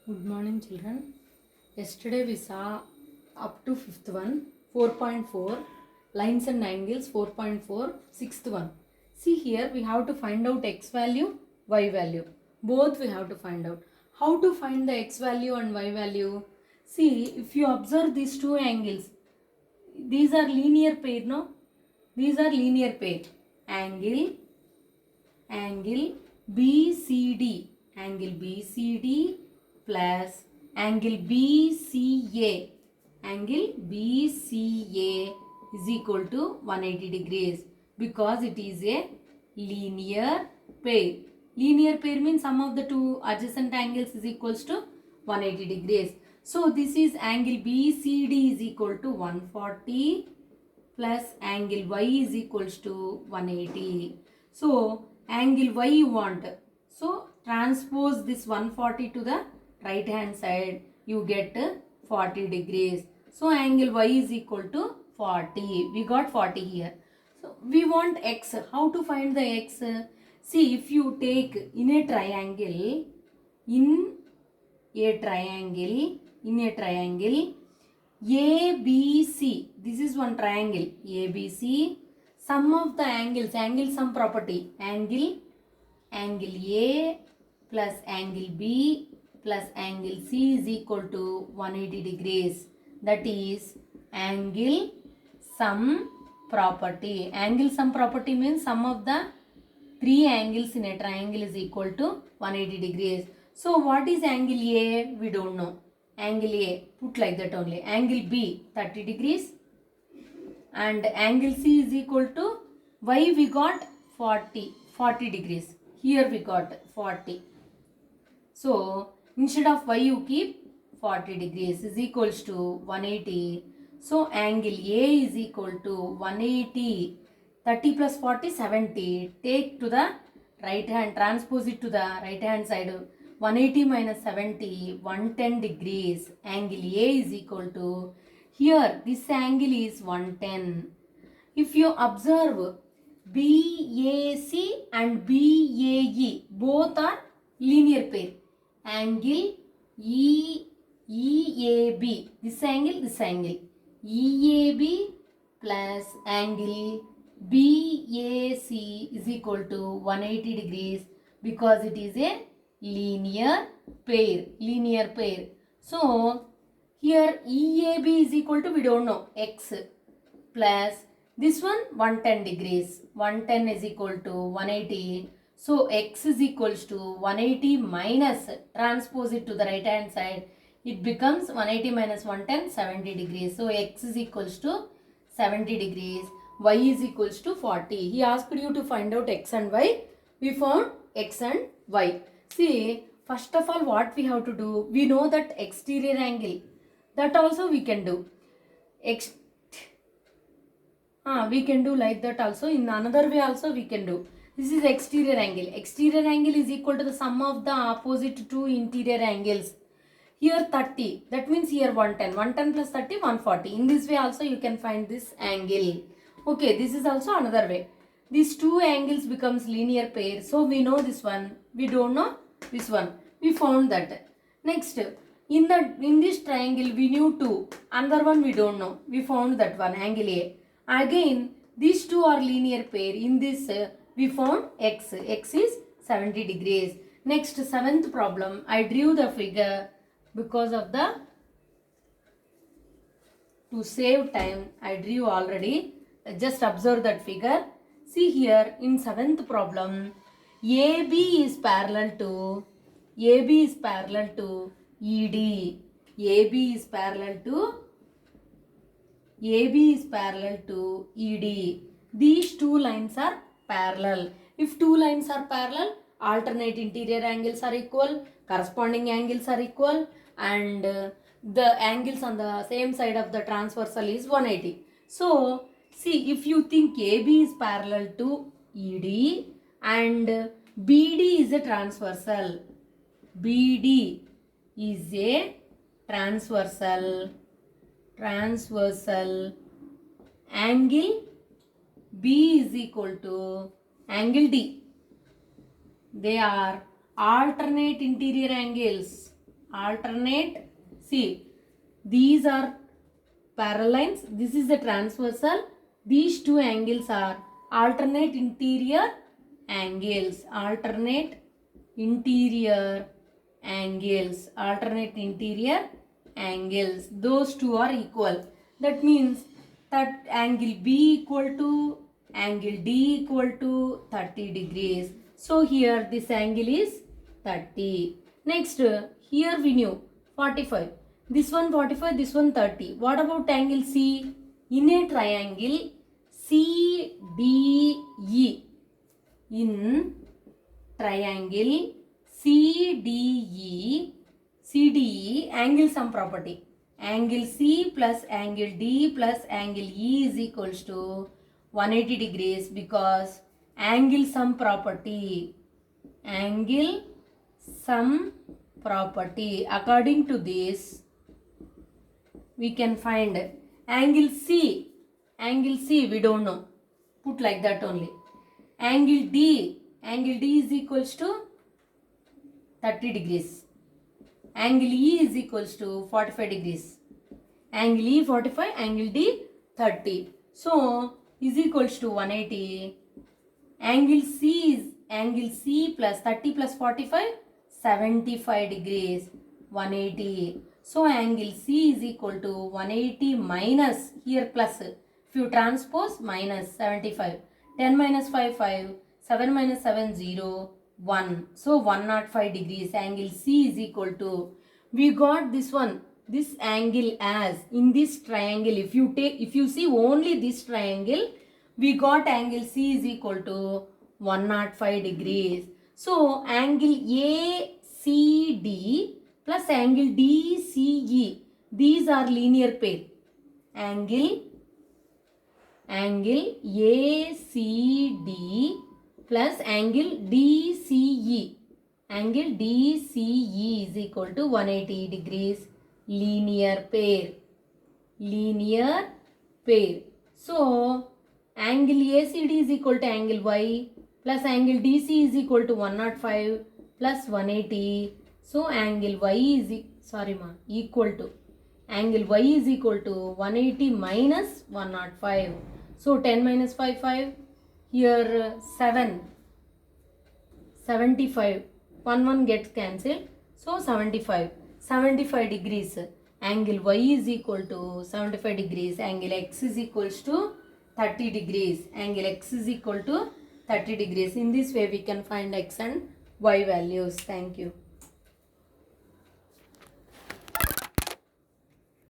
Good morning, children. Yesterday we saw up to fifth one, 4.4, lines and angles 4.4, sixth one. See here we have to find out x value, y value. Both we have to find out. How to find the x value and y value? See, if you observe these two angles, these are linear pair, no? These are linear pair. Angle BCD, angle BCD plus angle BCA, angle BCA is equal to 180 degrees because it is a linear pair. Linear pair means sum of the two adjacent angles is equals to 180 degrees. So this is angle BCD is equal to 140 plus angle Y is equals to 180. So angle Y you want. So transpose this 140 to the right hand side. You get 40 degrees. So angle Y is equal to 40. We got 40 here. So we want X. How to find the X? See, if you take in a triangle, ABC, this is one triangle, ABC, sum of the angles, angle sum property, angle A plus angle B plus angle C is equal to 180 degrees. That is angle sum property. Angle sum property means sum of the three angles in a triangle is equal to 180 degrees. So what is angle A? We don't know. Angle A, put like that only. Angle B, 30 degrees. And angle C is equal to, Y we got 40 degrees. Here we got 40. So instead of Y you keep 40 degrees is equals to 180. So angle A is equal to 180. 30 plus 40, 70. Take to the right hand, transpose it to the right hand side. 180 minus 70, 110 degrees. Angle A is equal to, here this angle is 110. If you observe, BAC and BAE both are linear pair. Angle EAB, this angle, EAB plus angle BAC is equal to 180 degrees because it is a linear pair. So here EAB is equal to, we don't know, X plus this one 110 degrees. 110 is equal to 180. So X is equals to 180 minus, transpose it to the right hand side. It becomes 180 minus 110, 70 degrees. So X is equals to 70 degrees. Y is equals to 40. He asked you to find out X and Y. We found X and Y. See, first of all what we have to do? We know that exterior angle. That also we can do. We can do like that also. In another way also we can do. This is exterior angle. Exterior angle is equal to the sum of the opposite two interior angles. Here 30. That means here 110. 110 plus 30, 140. In this way also you can find this angle. Okay, this is also another way. These two angles becomes linear pair. So we know this one. We don't know this one. We found that. Next, in this triangle we knew 2. Another one we don't know. We found that one, angle A. Again, these two are linear pair. In this we found X. X is 70 degrees. Next, seventh problem. I drew the figure because of to save time. I drew already. Just observe that figure. See here in seventh problem, AB is parallel to ED. AB is parallel to ED. These two lines are parallel. If two lines are parallel, alternate interior angles are equal, corresponding angles are equal, and the angles on the same side of the transversal is 180. So, see, if you think AB is parallel to ED and BD is a transversal. BD is a transversal angle B is equal to angle D. They are alternate interior angles. alternate. See, these are parallel lines. This is the transversal. These two angles are alternate interior angles. Alternate interior angles. Alternate interior angles. Those two are equal. That means that angle B equal to angle D equal to 30 degrees. So here this angle is 30. Next, here we knew 45. This one 45, this one 30. What about angle C? In a triangle CDE, in triangle CDE, angle sum property. Angle C plus angle D plus angle E is equals to 180 degrees because angle sum property. Angle sum property. According to this, we can find angle C. Angle C we don't know. Put like that only. Angle D is equals to 30 degrees. Angle E is equals to 45 degrees. Angle E 45, angle D 30. So is equals to 180. Angle C plus 30 plus 45, 75 degrees, 180. So angle C is equal to 180 minus, here plus, if you transpose minus 75. 10 minus 5, 5. 7 minus 7, 0. 1. So 105 degrees. Angle C is equal to, we got this one, this angle as in this triangle. If you see only this triangle, we got angle C is equal to 105 degrees. So angle ACD plus angle DCE, these are linear pair. Angle ACD plus angle DCE. Angle DCE is equal to 180 degrees. Linear pair. Linear pair. So, angle ACD is equal to angle Y plus angle DC is equal to 105 plus 180. So, angle Y is equal to. Angle Y is equal to 180 minus 105. So, 10 minus 5, 5. Here 7, 75, 1 gets cancelled, so 75 degrees. Angle Y is equal to 75 degrees. Angle X is equals to 30 degrees. Angle X is equal to 30 degrees. In this way we can find X and Y values. Thank you.